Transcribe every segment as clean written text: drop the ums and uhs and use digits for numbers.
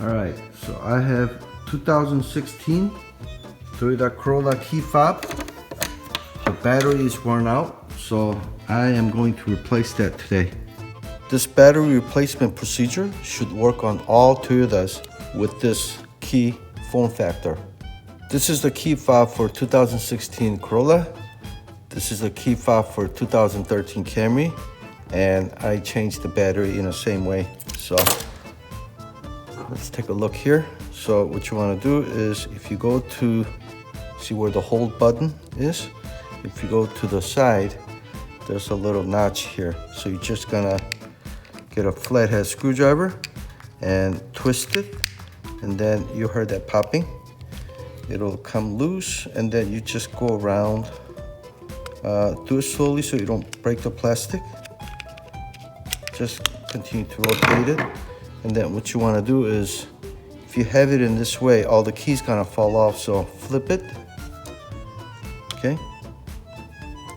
Alright, so I have 2016 Toyota Corolla Keyfob. The battery is worn out, so I am going to replace that today. This battery replacement procedure should work on all Toyotas with this key form factor. This is the key fob for 2016 Corolla. This is the key fob for 2013 Camry, and I changed the battery in the same way. So let's take a look here. So what you want to do is, if you go to see where the hold button is, if you go to the side, there's a little notch here. So you're just gonna get a flathead screwdriver and twist it, and then you heard that popping. It'll come loose, and then you just go around. Do it slowly so you don't break the plastic. Just continue to rotate it. And then what you want to do is, if you have it in this way, all the keys gonna fall off, so flip it. Okay.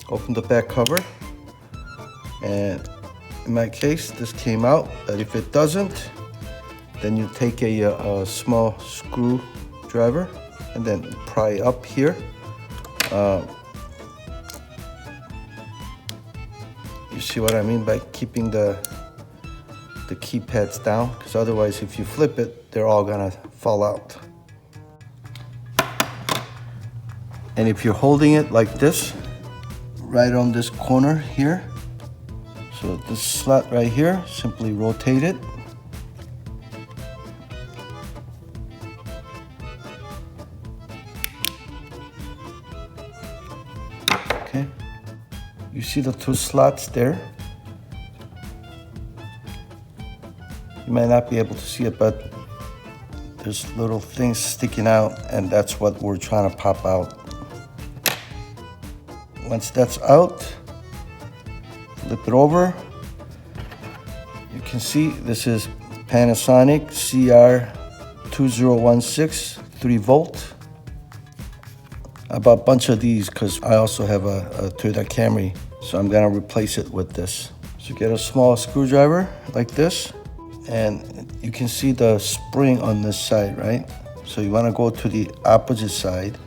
Open the back cover. And in my case, this came out, but if it doesn't, then you take a small screwdriver and then pry up here. You see what I mean by keeping the keypads down, because otherwise if you flip it, they're all gonna fall out. And if you're holding it like this, right on this corner here, so this slot right here, simply rotate it. Okay, you see the two slots there? You might not be able to see it, but there's little things sticking out, and that's what we're trying to pop out. Once that's out, flip it over. You can see this is Panasonic CR2016 3-volt. I bought a bunch of these because I also have a Toyota Camry, so I'm gonna replace it with this. So get a small screwdriver like this, and you can see the spring on this side, right? So you want to go to the opposite side.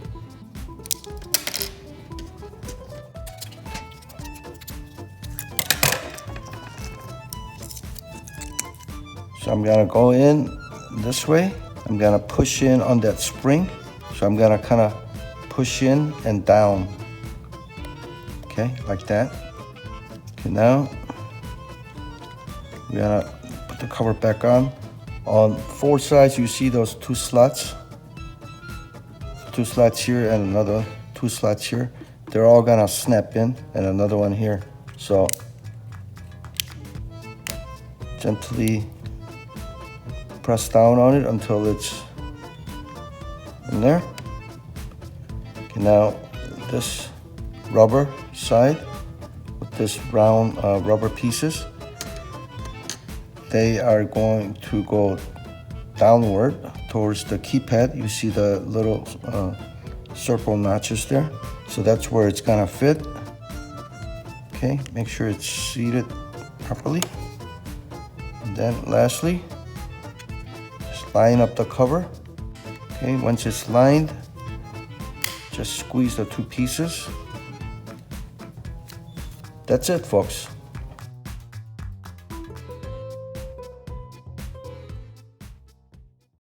So I'm gonna go in this way. I'm gonna push in on that spring. So I'm gonna kind of push in and down. Okay, like that. Okay, now we're gonna put the cover back on. On 4 sides, you see those 2 slots. 2 slots here and another 2 slots here. They're all gonna snap in, and another one here. So gently press down on it until it's in there. Okay, now this rubber side with this round rubber pieces, they are going to go downward towards the keypad. You see the little circle notches there. So that's where it's gonna fit. Okay, make sure it's seated properly. And then lastly, just line up the cover. Okay, once it's lined, just squeeze the 2 pieces. That's it, folks.